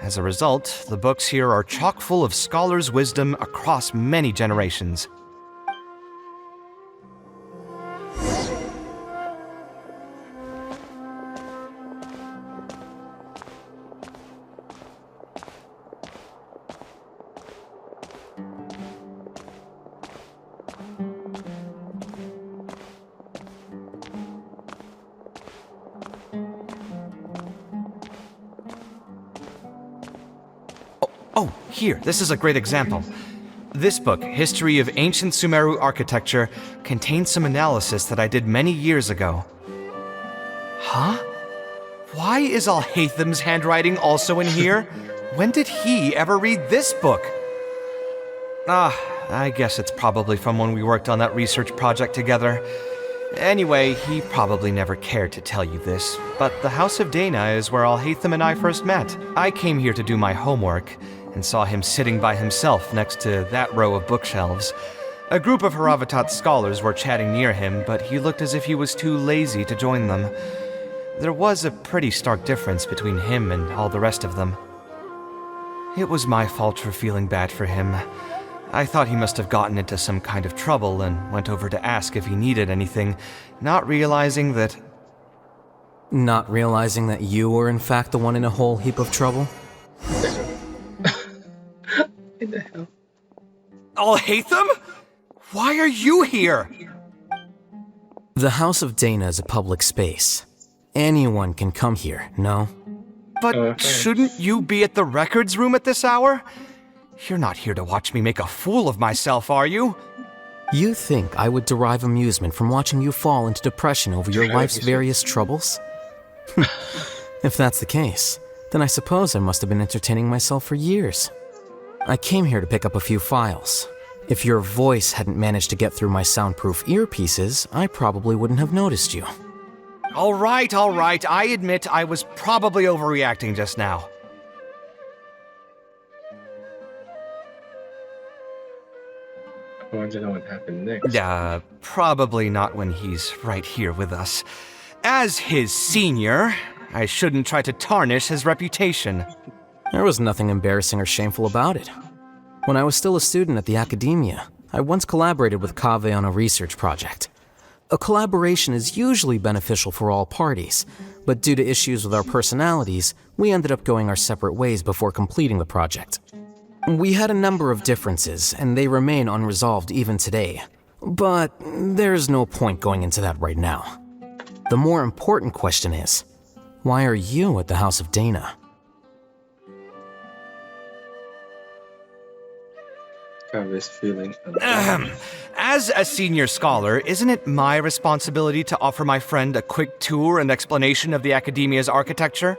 As a result, the books here are chock full of scholars' wisdom across many generations. Oh, here, this is a great example. This book, History of Ancient Sumeru Architecture, contains some analysis that I did many years ago. Huh? Why is Alhaitham's handwriting also in here? When did he ever read this book? I guess it's probably from when we worked on that research project together. Anyway, he probably never cared to tell you this, but the House of Dana is where Alhaitham and I first met. I came here to do my homework, and saw him sitting by himself next to that row of bookshelves. A group of Haravatat scholars were chatting near him, but he looked as if he was too lazy to join them. There was a pretty stark difference between him and all the rest of them. It was my fault for feeling bad for him. I thought he must have gotten into some kind of trouble and went over to ask if he needed anything, not realizing that... Not realizing that you were in fact the one in a whole heap of trouble? What the hell? Alhaitham? Why are you here? The House of Dana is a public space. Anyone can come here, no? But shouldn't you be at the records room at this hour? You're not here to watch me make a fool of myself, are you? You think I would derive amusement from watching you fall into depression over your life's various troubles? If that's the case, then I suppose I must have been entertaining myself for years. I came here to pick up a few files. If your voice hadn't managed to get through my soundproof earpieces, I probably wouldn't have noticed you. All right, I admit I was probably overreacting just now. I want to know what happened next. Probably not when he's right here with us. As his senior, I shouldn't try to tarnish his reputation. There was nothing embarrassing or shameful about it. When I was still a student at the academia, I once collaborated with Kaveh on a research project. A collaboration is usually beneficial for all parties, but due to issues with our personalities, we ended up going our separate ways before completing the project. We had a number of differences, and they remain unresolved even today. But there's no point going into that right now. The more important question is, why are you at the House of Dana? Kaveh's feeling As a senior scholar, isn't it my responsibility to offer my friend a quick tour and explanation of the Academia's architecture?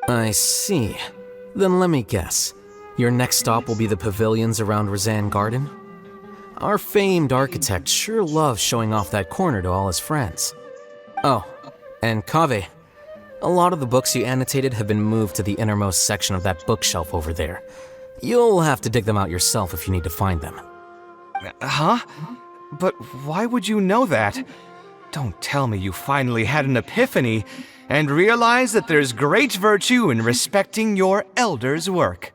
I see. Then let me guess. Your next stop will be the pavilions around Razan Garden? Our famed architect sure loves showing off that corner to all his friends. Oh, and Kaveh, a lot of the books you annotated have been moved to the innermost section of that bookshelf over there. You'll have to dig them out yourself if you need to find them. Huh? But why would you know that? Don't tell me you finally had an epiphany and realized that there's great virtue in respecting your elder's work.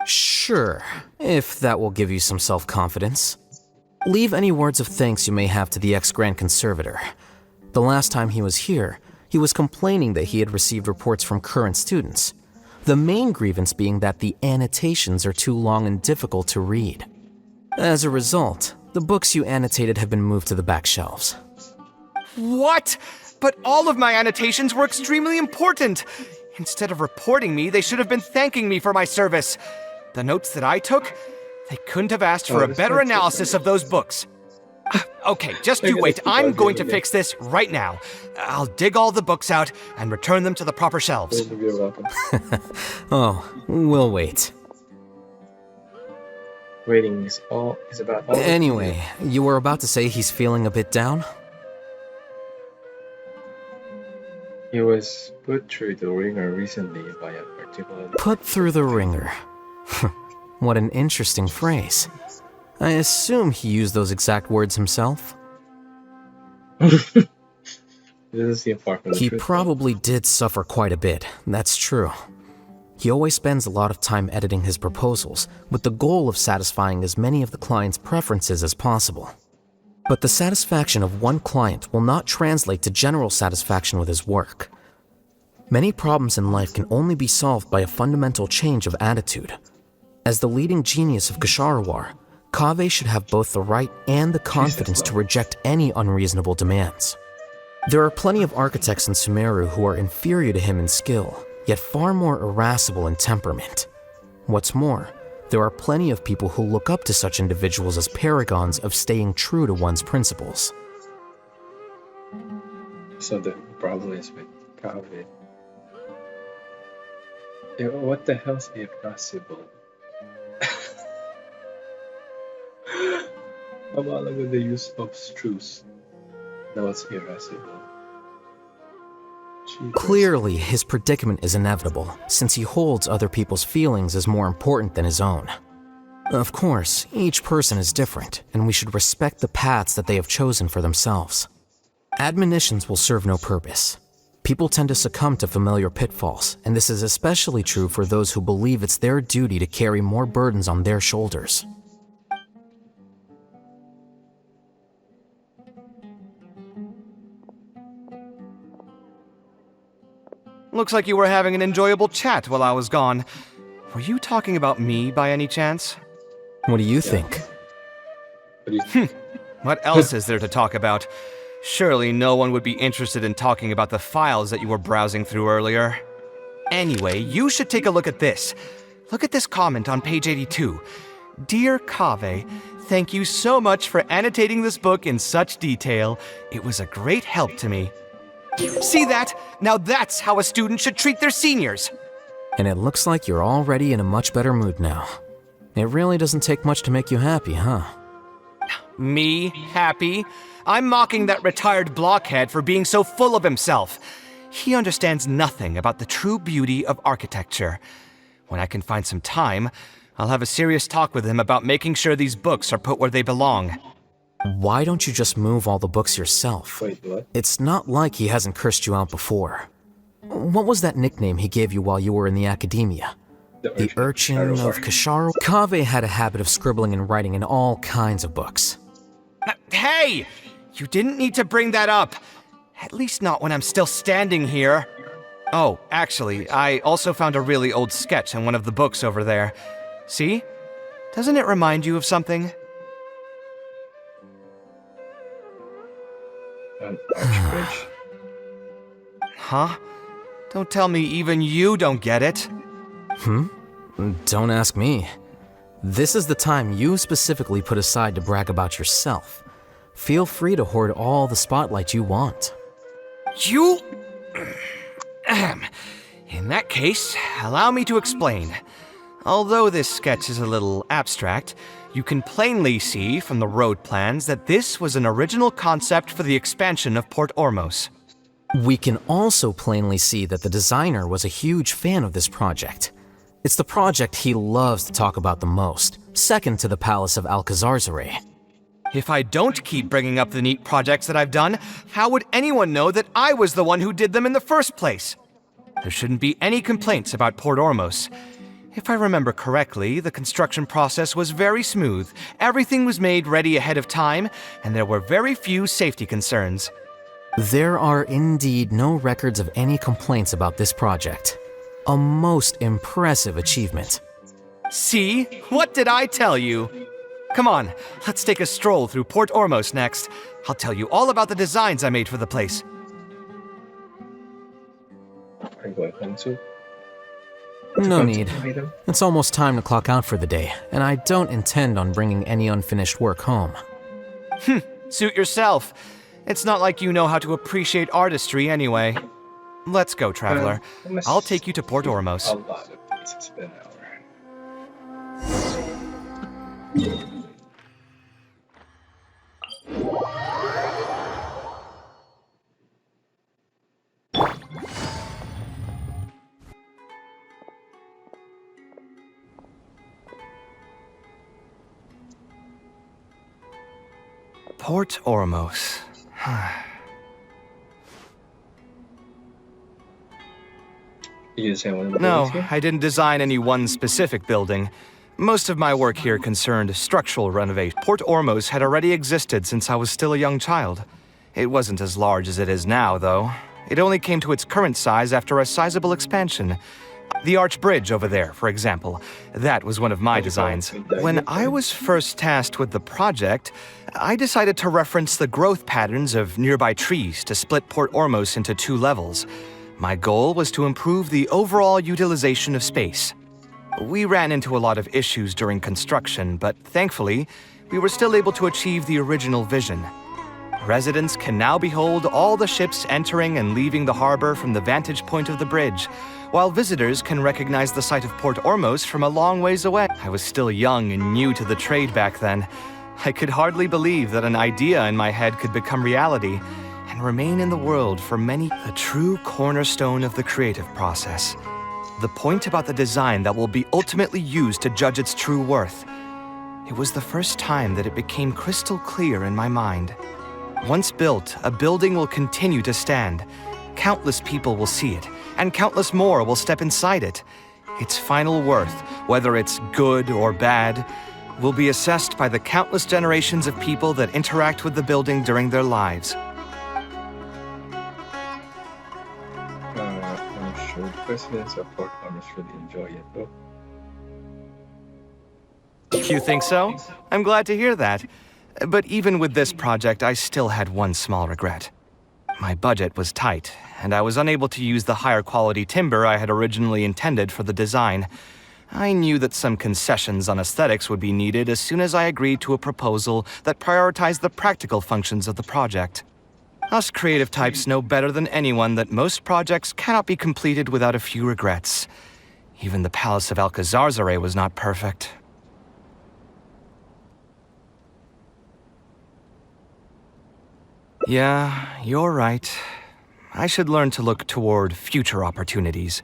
Sure, if that will give you some self-confidence. Leave any words of thanks you may have to the ex-Grand Conservator. The last time he was here, he was complaining that he had received reports from current students. The main grievance being that the annotations are too long and difficult to read. As a result, the books you annotated have been moved to the back shelves. What? But all of my annotations were extremely important. Instead of reporting me, they should have been thanking me for my service. The notes that I took, they couldn't have asked for a better analysis of those books. Okay, just you wait. I'm going to fix this right now. I'll dig all the books out and return them to the proper shelves. You're welcome. Oh, we'll wait. Waiting is about all. Anyway, you were about to say he's feeling a bit down? He was put through the ringer recently by a particular. Put through the ringer. What an interesting phrase. I assume he used those exact words himself? It doesn't seem far from the He truth, probably did suffer quite a bit, that's true. He always spends a lot of time editing his proposals, with the goal of satisfying as many of the client's preferences as possible. But the satisfaction of one client will not translate to general satisfaction with his work. Many problems in life can only be solved by a fundamental change of attitude. As the leading genius of Ksharawar, Kaveh should have both the right and the confidence to reject any unreasonable demands. There are plenty of architects in Sumeru who are inferior to him in skill, yet far more irascible in temperament. What's more, there are plenty of people who look up to such individuals as paragons of staying true to one's principles. So the problem is with Kaveh. Yeah, what the hell's irascible? How about with the use of struce? Now it's irascible. Jeepers. Clearly, his predicament is inevitable, since he holds other people's feelings as more important than his own. Of course, each person is different, and we should respect the paths that they have chosen for themselves. Admonitions will serve no purpose. People tend to succumb to familiar pitfalls, and this is especially true for those who believe it's their duty to carry more burdens on their shoulders. Looks like you were having an enjoyable chat while I was gone. Were you talking about me by any chance? What do you think? What else is there to talk about? Surely no one would be interested in talking about the files that you were browsing through earlier. Anyway, you should take a look at this. Look at this comment on page 82. Dear Kaveh, thank you so much for annotating this book in such detail. It was a great help to me. See that? Now that's how a student should treat their seniors. And it looks like you're already in a much better mood now. It really doesn't take much to make you happy, huh? Me? Happy? I'm mocking that retired blockhead for being so full of himself. He understands nothing about the true beauty of architecture. When I can find some time, I'll have a serious talk with him about making sure these books are put where they belong. Why don't you just move all the books yourself? Wait, what? It's not like he hasn't cursed you out before. What was that nickname he gave you while you were in the academia? The Urchin of Kasharo? Kaveh had a habit of scribbling and writing in all kinds of books. Hey! You didn't need to bring that up. At least not when I'm still standing here. Oh, actually, I also found a really old sketch in one of the books over there. See? Doesn't it remind you of something? An archbridge. Huh? Don't tell me even you don't get it. Don't ask me. This is the time you specifically put aside to brag about yourself. Feel free to hoard all the spotlight you want. You... In that case, allow me to explain. Although this sketch is a little abstract, you can plainly see from the road plans that this was an original concept for the expansion of Port Ormos. We can also plainly see that the designer was a huge fan of this project. It's the project he loves to talk about the most, second to the Palace of Alcazarzaray. If I don't keep bringing up the neat projects that I've done, how would anyone know that I was the one who did them in the first place? There shouldn't be any complaints about Port Ormos. If I remember correctly, the construction process was very smooth, everything was made ready ahead of time, and there were very few safety concerns. There are indeed no records of any complaints about this project. A most impressive achievement. See? What did I tell you? Come on, let's take a stroll through Port Ormos next. I'll tell you all about the designs I made for the place. Are you going home too? No need. It's almost time to clock out for the day, and I don't intend on bringing any unfinished work home. Suit yourself. It's not like you know how to appreciate artistry anyway. Let's go, traveler. I'll take you to Port Ormos. A lot of things. It's been an hour. Port Ormos. You design one of the No, buildings here? I didn't design any one specific building. Most of my work here concerned structural renovation. Port Ormos had already existed since I was still a young child. It wasn't as large as it is now, though. It only came to its current size after a sizable expansion. The arch bridge over there, for example, that was one of my designs. When I was first tasked with the project, I decided to reference the growth patterns of nearby trees to split Port Ormos into 2 levels. My goal was to improve the overall utilization of space. We ran into a lot of issues during construction, but thankfully, we were still able to achieve the original vision. Residents can now behold all the ships entering and leaving the harbor from the vantage point of the bridge, while visitors can recognize the site of Port Ormos from a long ways away. I was still young and new to the trade back then. I could hardly believe that an idea in my head could become reality and remain in the world for many. A true cornerstone of the creative process. The point about the design that will be ultimately used to judge its true worth. It was the first time that it became crystal clear in my mind. Once built, a building will continue to stand. Countless people will see it, and countless more will step inside it. Its final worth, whether it's good or bad, will be assessed by the countless generations of people that interact with the building during their lives. I'm sure the residents of Port Ormos really enjoy it, though. You think so? I'm glad to hear that. But even with this project, I still had one small regret. My budget was tight, and I was unable to use the higher quality timber I had originally intended for the design. I knew that some concessions on aesthetics would be needed as soon as I agreed to a proposal that prioritized the practical functions of the project. Us creative types know better than anyone that most projects cannot be completed without a few regrets. Even the Palace of Alcazarzaray was not perfect. Yeah, you're right. I should learn to look toward future opportunities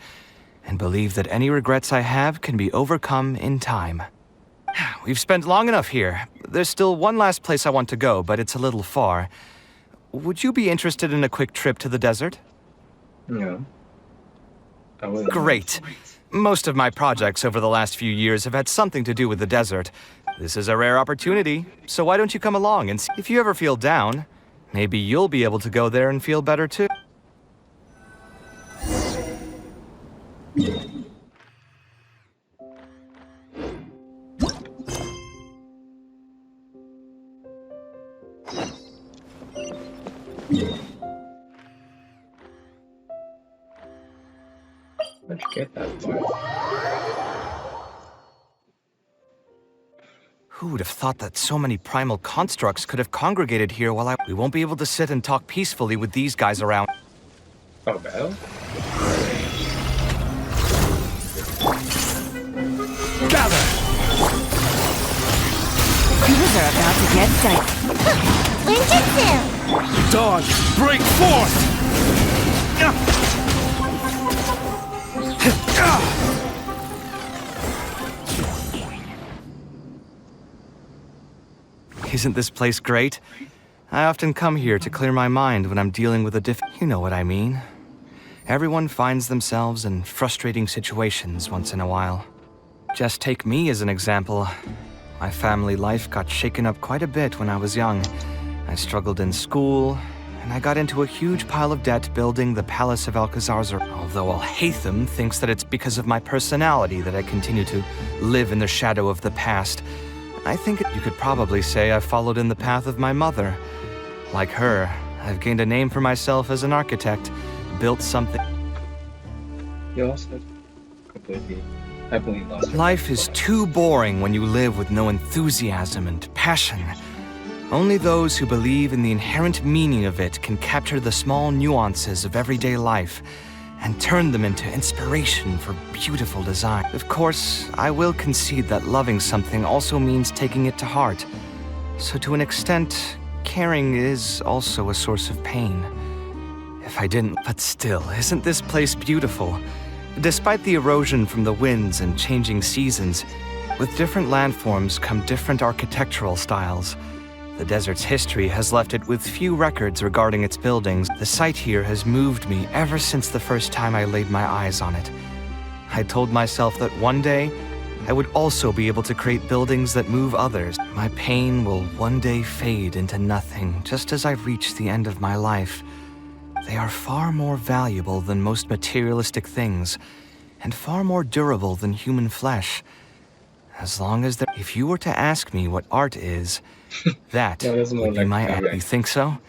and believe that any regrets I have can be overcome in time. We've spent long enough here. There's still one last place I want to go, but it's a little far. Would you be interested in a quick trip to the desert? No. I wouldn't. Great. Most of my projects over the last few years have had something to do with the desert. This is a rare opportunity, so why don't you come along and see? If you ever feel down, maybe you'll be able to go there and feel better too. How'd you get that far? Who would have thought that so many primal constructs could have congregated here while we won't be able to sit and talk peacefully with these guys around. Oh, battle? Gather! Things are about to get dicey. Ninjutsu! Dawn, break forth! Isn't this place great? I often come here to clear my mind when I'm dealing with you know what I mean. Everyone finds themselves in frustrating situations once in a while. Just take me as an example. My family life got shaken up quite a bit when I was young. I struggled in school, and I got into a huge pile of debt building the Palace of Alcazar's. Although Alhaitham thinks that it's because of my personality that I continue to live in the shadow of the past. I think you could probably say I followed in the path of my mother. Like her, I've gained a name for myself as an architect, built something. You also completely heavily lost. Life is too boring when you live with no enthusiasm and passion. Only those who believe in the inherent meaning of it can capture the small nuances of everyday life and turn them into inspiration for beautiful design. Of course, I will concede that loving something also means taking it to heart. So to an extent, caring is also a source of pain. If I didn't, but still, isn't this place beautiful? Despite the erosion from the winds and changing seasons, with different landforms come different architectural styles. The desert's history has left it with few records regarding its buildings. The site here has moved me ever since the first time I laid my eyes on it. I told myself that one day, I would also be able to create buildings that move others. My pain will one day fade into nothing, just as I reach the end of my life. They are far more valuable than most materialistic things, and far more durable than human flesh. As long as if you were to ask me what art is, that would be my art. You think so?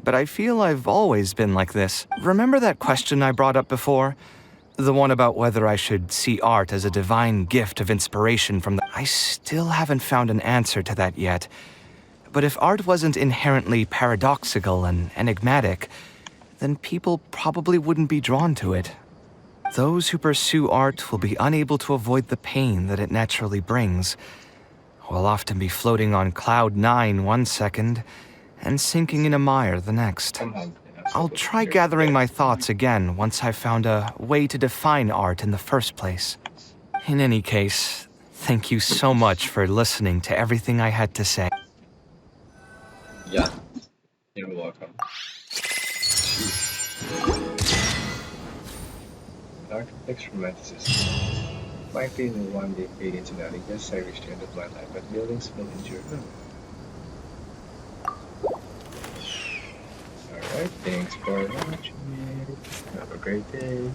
But I feel I've always been like this. Remember that question I brought up before? The one about whether I should see art as a divine gift of inspiration from the... I still haven't found an answer to that yet. But if art wasn't inherently paradoxical and enigmatic, then people probably wouldn't be drawn to it. Those who pursue art will be unable to avoid the pain that it naturally brings. Will often be floating on cloud 9 one second and sinking in a mire the next. I'll try gathering my thoughts again once I've found a way to define art in the first place. In any case, thank you so much for listening to everything I had to say. Yeah, you're welcome. Architect's romanticism might be the one they fade into nothing. Yes, I reached the end of my life, but buildings will endure. Alright, thanks for watching. Have a great day.